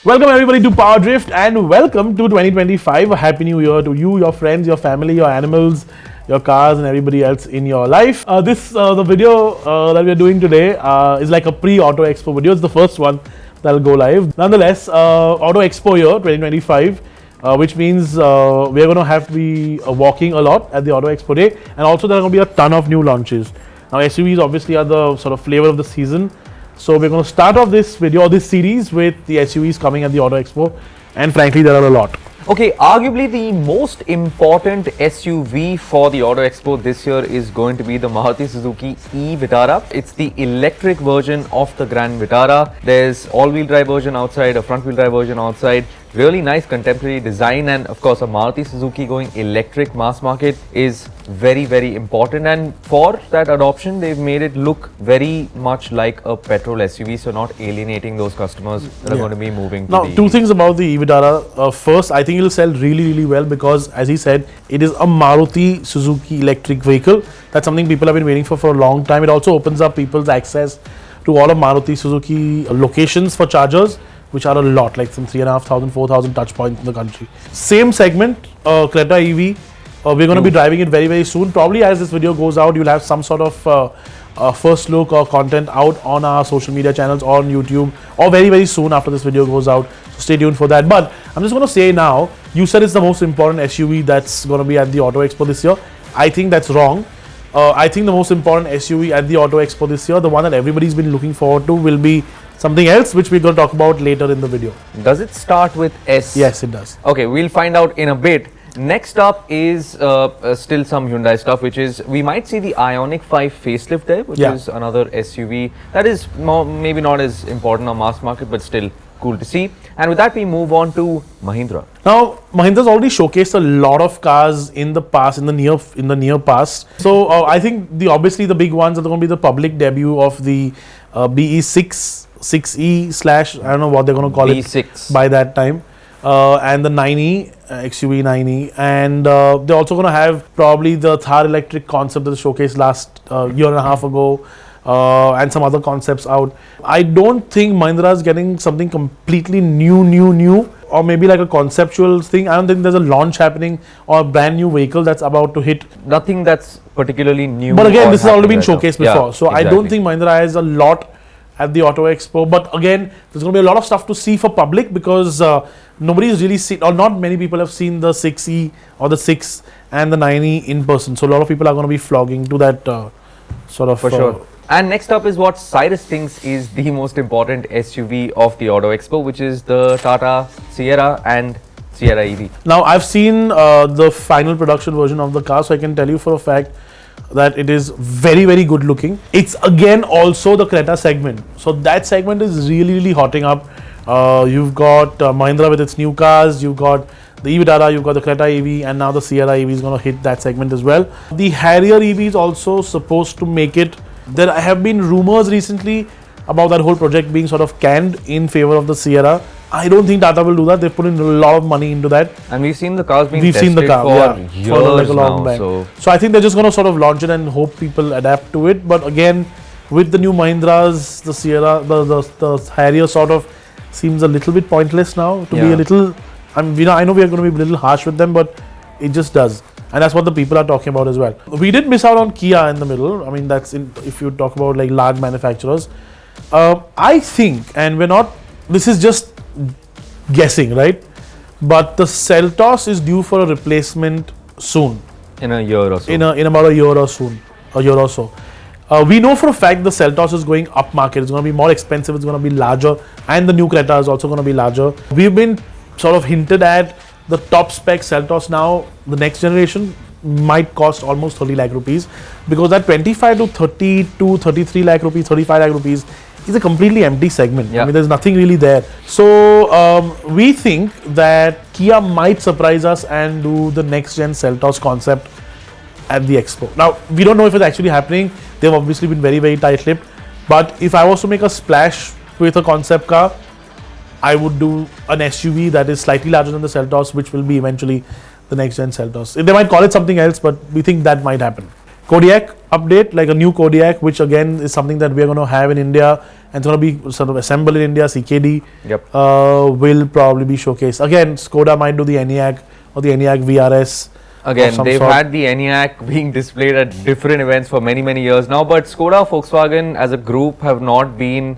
Welcome everybody to PowerDrift and welcome to 2025. A happy new year to you, your friends, your family, your animals, your cars and everybody else in your life. The video that we're doing today is like a pre-Auto Expo video. It's the first one that'll go live. Nonetheless, Auto Expo year 2025, which means we're going to have to be walking a lot at the Auto Expo day, and also there are going to be a ton of new launches. Now SUVs obviously are the sort of flavor of the season. So we're going to start off this video or this series with the SUVs coming at the Auto Expo, and frankly there are a lot. Okay, arguably the most important SUV for the Auto Expo this year is going to be the Maruti Suzuki eVitara. It's the electric version of the Grand Vitara. There's all-wheel drive version outside, a front-wheel drive version outside. Really nice contemporary design, and of course a Maruti Suzuki going electric mass market is very, very important, and for that adoption they've made it look very much like a petrol SUV, so not alienating those customers that are going to be moving to Now, two things about the eVitara. First, I think it'll sell really, really well because, as he said, it is a Maruti Suzuki electric vehicle. That's something people have been waiting for a long time. It also opens up people's access to all of Maruti Suzuki locations for chargers, which are a lot, like some 3,500, 4,000 touch points in the country. Same segment, Creta EV. We're going to be driving it very, very soon. Probably as this video goes out, you'll have some sort of first look or content out on our social media channels or on YouTube, or very, very soon after this video goes out. So stay tuned for that. But I'm just going to say now, you said it's the most important SUV that's going to be at the Auto Expo this year. I think that's wrong. I think the most important SUV at the Auto Expo this year, the one that everybody's been looking forward to, will be something else, which we're going to talk about later in the video. Does it start with S? Yes, it does. Okay, we'll find out in a bit. Next up is still some Hyundai stuff, which is we might see the Ioniq 5 facelift there, which is another SUV that is maybe not as important on mass market, but still cool to see. And with that, we move on to Mahindra. Now, Mahindra's already showcased a lot of cars in the past, in the near past. So I think obviously the big ones are going to be the public debut of the BE6E slash, I don't know what they're going to call B6 it by that time, and the 9E, XUV 9E, and they're also going to have probably the Thar electric concept that was showcased last year and a half ago, and some other concepts out. I don't think Mahindra is getting something completely new, or maybe like a conceptual thing. I don't think there's a launch happening or a brand new vehicle that's about to hit. Nothing that's particularly new. But again, this has already been showcased before, yeah, so exactly. I don't think Mahindra has a lot at the Auto Expo. But again, there's going to be a lot of stuff to see for public because nobody's really seen, or not many people have seen the 6E or the 6 and the 9E in person. So a lot of people are going to be flogging to that sort of. For sure. And next up is what Cyrus thinks is the most important SUV of the Auto Expo, which is the Tata Sierra and Sierra EV. Now, I've seen the final production version of the car, so I can tell you for a fact that it is very, very good looking. It's again also the Creta segment. So that segment is really, really hotting up. You've got Mahindra with its new cars, you've got the eVitara, you've got the Creta EV, and now the Sierra EV is going to hit that segment as well. The Harrier EV is also supposed to make it. There have been rumors recently about that whole project being sort of canned in favor of the Sierra. I don't think Tata will do that. They've put in a lot of money into that. And we've seen the cars being tested for years for like a long time. So I think they're just going to sort of launch it and hope people adapt to it. But again, with the new Mahindras, the Sierra, the Harrier sort of seems a little bit pointless now. To be a little, I know we are going to be a little harsh with them, but it just does. And that's what the people are talking about as well. We did miss out on Kia in the middle. I mean, if you talk about like large manufacturers. I think, and this is just guessing, right? But the Seltos is due for a replacement soon. In a year or so. In about a year or so. We know for a fact the Seltos is going up market. It's going to be more expensive. It's going to be larger. And the new Creta is also going to be larger. We've been sort of hinted at the top spec Seltos now, the next generation, might cost almost 30 lakh rupees, because that 25 to 32, 33 lakh rupees, 35 lakh rupees is a completely empty segment. I mean, there's nothing really there. So we think that Kia might surprise us and do the next gen Seltos concept at the Expo. Now, we don't know if it's actually happening. They've obviously been very, very tight-lipped. But if I was to make a splash with a concept car, I would do an SUV that is slightly larger than the Seltos, which will be eventually the next gen Seltos. They might call it something else, but we think that might happen. Kodiak update, like a new Kodiak, which again is something that we are going to have in India and it's going to be sort of assembled in India. CKD Yep. will probably be showcased. Again, Skoda might do the ENIAC or the ENIAC VRS. Again, they've had the ENIAC being displayed at different events for many years now, but Skoda Volkswagen as a group have not been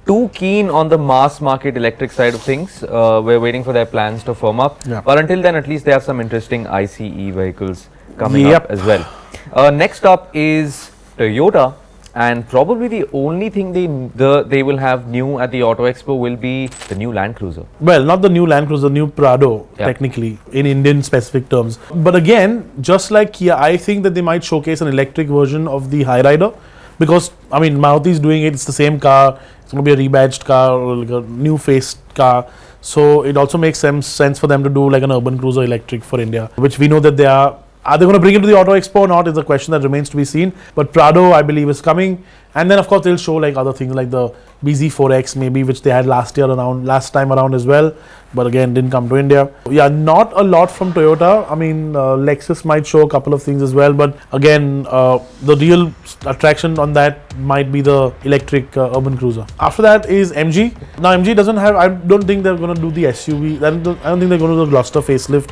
too keen on the mass market electric side of things. We're waiting for their plans to firm up. Yeah. But until then, at least they have some interesting ICE vehicles coming Yep. up as well. Next up is Toyota. And probably the only thing they will have new at the Auto Expo will be the new Land Cruiser. Well, not the new Land Cruiser, the new Prado, Yeah. technically, in Indian specific terms. But again, just like Kia, I think that they might showcase an electric version of the Hyrider, because, I mean, Maruti is doing it, it's the same car, it's going to be a rebadged car or like a new faced car. So it also makes sense for them to do like an urban cruiser electric for India, which we know that they are. Are they going to bring it to the Auto Expo or not is a question that remains to be seen. But Prado, I believe, is coming. And then, of course, they'll show like other things like the BZ4X maybe, which they had last time around as well. But again, didn't come to India. Yeah, not a lot from Toyota. I mean, Lexus might show a couple of things as well. But again, the real attraction on that might be the electric urban cruiser. After that is MG. Now, MG doesn't have, I don't think they're going to do the SUV. I don't think they're going to do the Gloucester facelift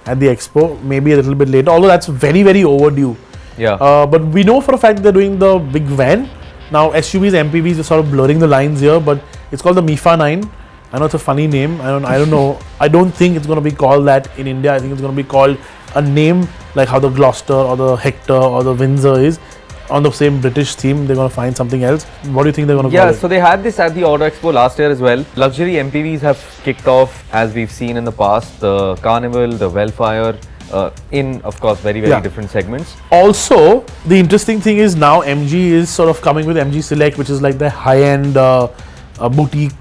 at the expo, maybe a little bit later, although that's very overdue. Yeah. But we know for a fact they're doing the big van. Now SUVs, MPVs are sort of blurring the lines here, but it's called the MIFA 9. I know it's a funny name. I don't know. I don't think it's going to be called that in India. I think it's going to be called a name like how the Gloucester or the Hector or the Windsor is. On the same British theme, they're going to find something else. What do you think they're going to call it? Yeah, so they had this at the Auto Expo last year as well. Luxury MPVs have kicked off, as we've seen in the past. The Carnival, the Wellfire, in, of course, very different segments. Also, the interesting thing is now MG is sort of coming with MG Select, which is like the high-end boutique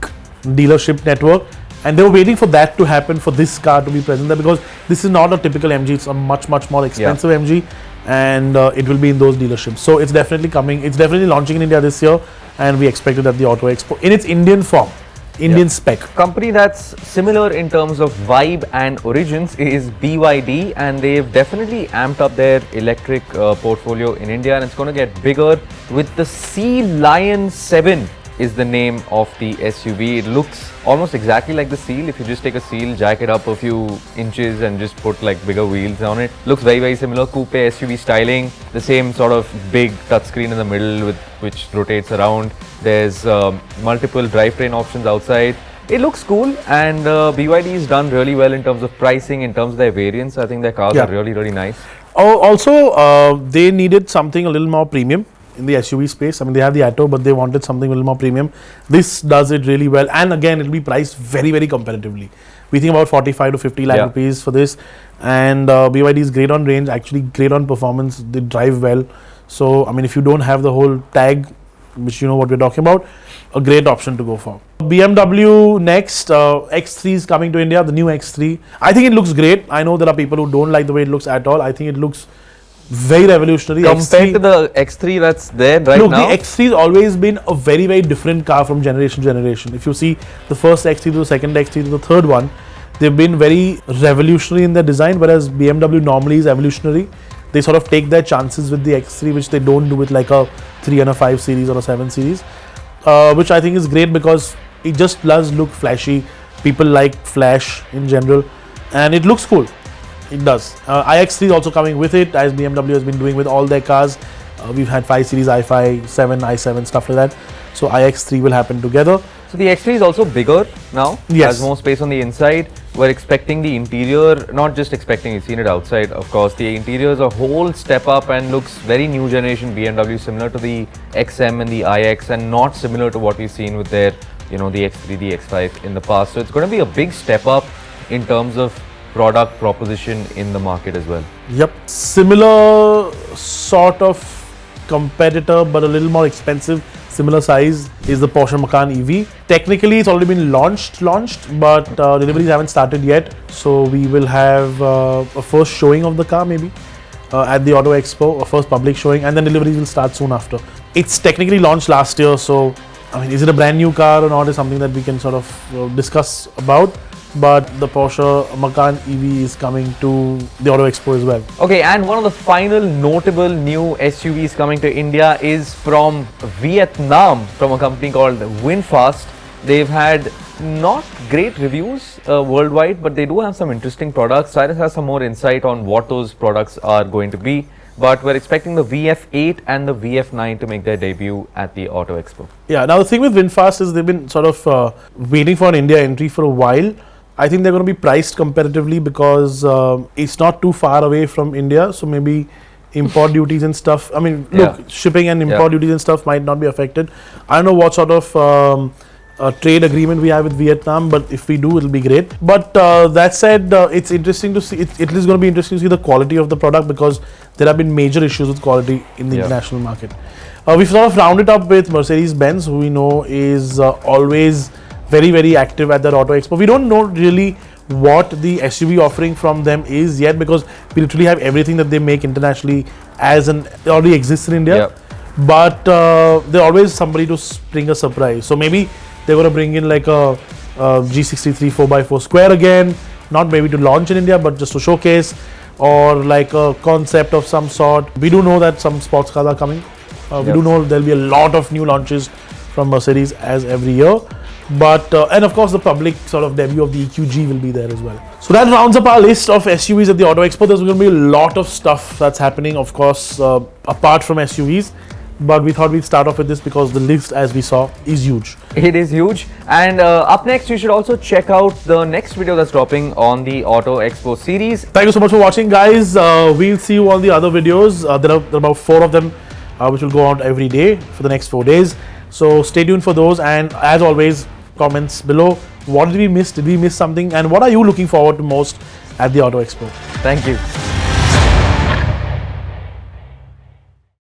dealership network. And they were waiting for that to happen, for this car to be present there, because this is not a typical MG. It's a much more expensive MG. And it will be in those dealerships. So it's definitely coming. It's definitely launching in India this year, and we expect it at the Auto Expo in its Indian form, Indian spec. Company that's similar in terms of vibe and origins is BYD, and they've definitely amped up their electric portfolio in India, and it's going to get bigger with the Sea Lion 7 is the name of the SUV. It looks almost exactly like the Seal. If you just take a Seal, jack it up a few inches and just put like bigger wheels on it. Looks very similar, coupe SUV styling. The same sort of big touchscreen in the middle with which rotates around. There's multiple drivetrain options outside. It looks cool, and BYD has done really well in terms of pricing, in terms of their variants. I think their cars are really nice. Oh, also, they needed something a little more premium in the SUV space. I mean, they have the Atto, but they wanted something a little more premium. This does it really well, and again, it'll be priced very competitively. We think about 45 to 50 lakh rupees for this, and BYD is great on range, actually great on performance. They drive well. So, I mean, if you don't have the whole tag, which you know what we're talking about, a great option to go for. BMW next, X3 is coming to India, the new X3. I think it looks great. I know there are people who don't like the way it looks at all. I think it looks very revolutionary. Compared to the X3 that's there right now? Look, the X3 has always been a very different car from generation to generation. If you see the first X3 to the second X3 to the third one, they've been very revolutionary in their design, whereas BMW normally is evolutionary. They sort of take their chances with the X3, which they don't do with like a 3 and a 5 series or a 7 series, which I think is great because it just does look flashy. People like flash in general, and it looks cool. It does. iX3 is also coming with it, as BMW has been doing with all their cars. We've had 5 Series, i5, 7, i7, stuff like that. So iX3 will happen together. So the X3 is also bigger now. Yes. Has more space on the inside. We're expecting the interior, not just expecting, you've seen it outside, of course. The interior is a whole step up and looks very new generation BMW, similar to the XM and the iX, and not similar to what we've seen with their, the X3, the X5 in the past. So it's going to be a big step up in terms of product proposition in the market as well. Yep. Similar sort of competitor, but a little more expensive, similar size, is the Porsche Macan EV. Technically, it's already been launched, but deliveries haven't started yet. So we will have a first showing of the car maybe at the Auto Expo, a first public showing, and then deliveries will start soon after. It's technically launched last year, so I mean, is it a brand new car or not is something that we can sort of discuss about. but the Porsche Macan EV is coming to the Auto Expo as well. Okay, and one of the final notable new SUVs coming to India is from Vietnam, from a company called VinFast. They've had not great reviews worldwide, but they do have some interesting products. Cyrus has some more insight on what those products are going to be. But we're expecting the VF8 and the VF9 to make their debut at the Auto Expo. Yeah, now the thing with VinFast is they've been sort of waiting for an India entry for a while. I think they're going to be priced competitively because it's not too far away from India. So maybe import duties and stuff. I mean, look, shipping and import duties and stuff might not be affected. I don't know what sort of trade agreement we have with Vietnam, but if we do, it'll be great. But that said, it's interesting to see. It is going to be interesting to see the quality of the product because there have been major issues with quality in the international market. We've sort of rounded up with Mercedes-Benz, who we know is always very, very active at that Auto Expo. We don't know really what the SUV offering from them is yet because we literally have everything that they make internationally it already exists in India. But there's always somebody to bring a surprise. So maybe they're going to bring in like a G63 4x4 square again, not maybe to launch in India, but just to showcase, or like a concept of some sort. We do know that some sports cars are coming. We do know there'll be a lot of new launches from Mercedes as every year. But and of course the public sort of debut of the EQG will be there as well. So that rounds up our list of SUVs at the Auto Expo. There's going to be a lot of stuff that's happening, of course, apart from SUVs. But we thought we'd start off with this because the list, as we saw, is huge. It is huge. And up next, you should also check out the next video that's dropping on the Auto Expo series. Thank you so much for watching, guys. We'll see you on the other videos. There are about 4 of them, which will go out every day for the next 4 days. So stay tuned for those. And as always, comments below. What did we miss? Did we miss something? And what are you looking forward to most at the Auto Expo? Thank you.